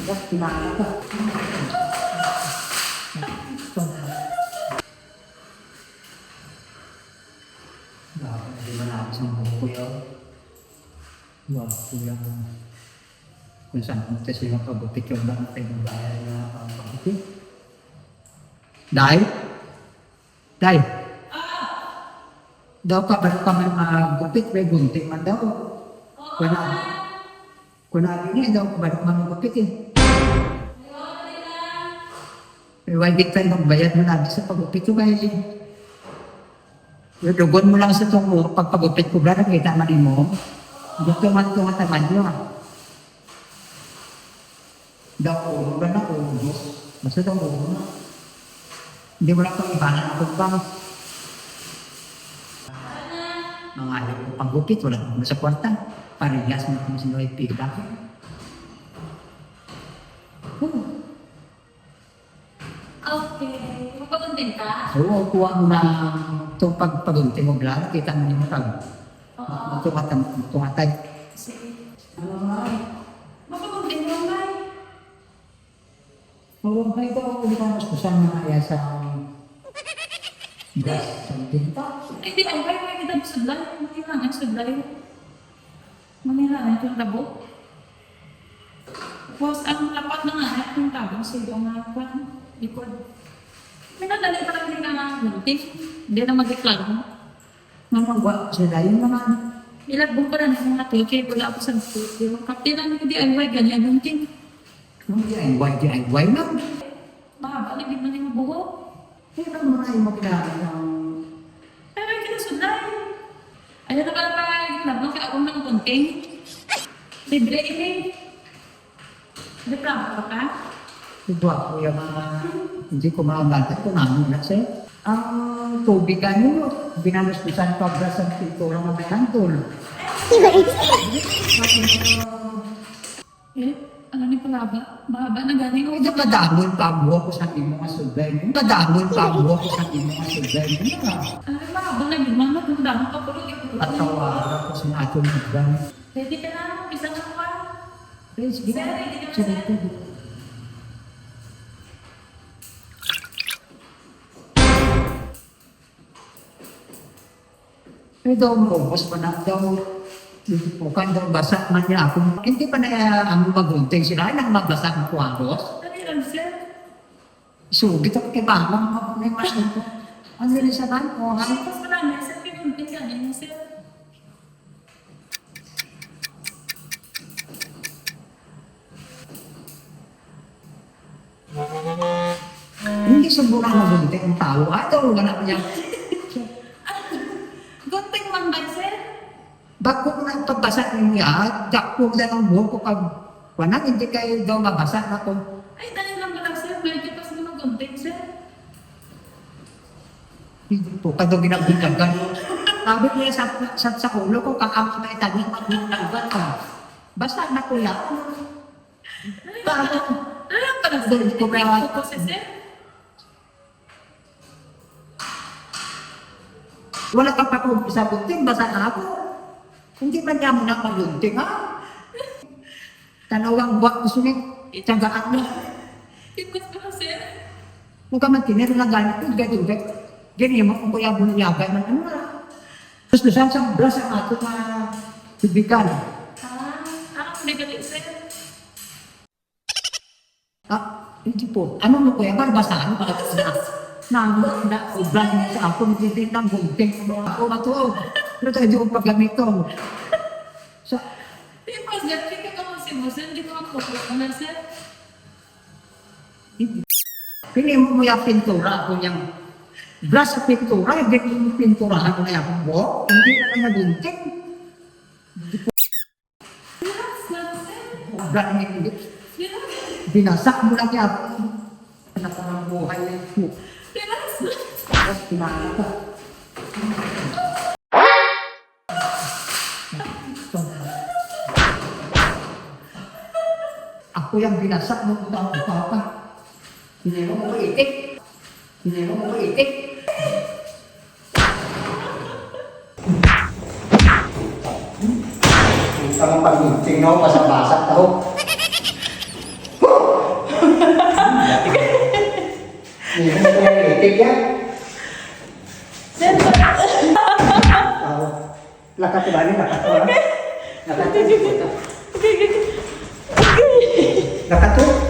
Tapos kinain ko. Hindi ba na ako sa mga kuya? Wala, kuya ko. Kung saan kung ito silang pagutik yung lang tayo ng bayan na pagutik. Dahil? Dahil? Daw ka ba kami magupit, may gunting man daw. Kunabi niya daw, ba naman magupit eh. May wajib tayo magbayad mo nabi sa pagupit ko kaya lugon mo lang sa itong pagpagupit ko ba, nakita man mo. Dito man itong ataman nyo. Daw ulo ba na ulo? Basta daw ulo. Hindi mo lang itong ibanan ako ba? Mga alam ko paggupit, wala mo sa kwarta. Parigas mo kung sino ay pila. Okay. Magpagunting ka? Oo, kuha mo na itong pagpagunting mo bla, kita mo yung tumatay. Sige. Ano nga? Magpagunting mo, May. Oo, may ito ako ulit ang saan mga kaya sa gas, sa tinta. Ay, di, ang kaya kita sudlay. Manilangan sudlay. Manilangan itong tabo. Tapos, ang lapat na nga, yung tabong silo nga pa. Likod. Minadali pa lang din na gunting. Hindi na mag-reklamo. Mamagwa sila yung mga Ilagbong pa lang yung mga tulke. Wala ako sa tulke. Kapti lang yung DIY, ganyan gunting. DIY lang. Mahaba na din yung buho. Kaya lang mga yung magkakaroon ng Ay, may kinasudlay. Ayaw na pala pa labang kaya akong ng gunting. Libre ini. Reklamo pa ka? Diba ko yung mga hindi ko makagata ko namin na siya. Ang tubig ano, binaluspusan pabra sa pintura ng binantol. Ano ni palaba? Mahaba na galing ako. Ito madamon pa buha ko sa imo nga suday mo. Madamon pa buha ko sa imo nga suday mo. Ay, mahaba na yun. Mama, kung dami pa puro Patawaran ko sa atong ibang. Ready ka na? Isa na pa? Please, sige. Sir, ready ka na, sir? Eh daw maubos pa na daw. Bukan daw basak man niya ako. Hindi pa na ang magunting sila. Ay nang mabasa ng kuwagos. Dali lang, sir. Sugit ako kay mamang mapunay mas ito. Ang nilisanan ko, ha? Tapos marami, sir, pinunting ka niya, sir. Hindi siguro magunting ang tao. Ito, wala pa niya. Gunting man ba, sir? Bago ko na pagbasa niya, dakpo na ng buhok ko pag wanang hindi kayo daw mabasa na ko. Ay, dali lang ba lang, sir? Medyo pa sa mga gunting, sir. Hindi po, kado ginagbigagan. Sabi niya sa ulo ko, kakama may taging mag-ginagagan ka. Basta na ko yan. Dali lang ba lang, sir? Hindi ko kaya. Ito si sir. Wala kang pakumpisa gunting, basa na ako. Hindi man niya mo na magunting, ha? Tanawang buwak ko sulit, itanggaan mo. Tingnan ko, sir. Huwag ka man tinir na ganit ko, gagawin. Ganyan mo kung kuya bunyagay man, ano na. Tapos doon sa bras ang ato na bibigan. May galing, sir. Hindi po. Ano mo kuya, barbasaan pa kasi na ublan sa ako, hindi ng gunting. Ako matuog. Pero tayo di ko paggamito. So, Di ba, sir? Hindi ka kasi mo, sir. Hindi ko ako na, sir. pili mo yung pintura ako niyang brush sa pintura, hindi ko yung pinturahan ko na yung buhok. Hindi na kanya gunting. Relax lang, sir. Ublan hindi. Relax. Binasak mo lang yan. Anak ko ng buhay na ito. Relax lang. Tapos pinaka ko. Ako yung binasak mo kung ang papa. Hindi mo mo itik. Hindi mo mo itik. Sa mga pag-gunting na ako, basa-basa ako. Hindi mo kaya itik yan. Sir, Lakat ba ni? Lakat ba? Lakat. okay. Lakat to?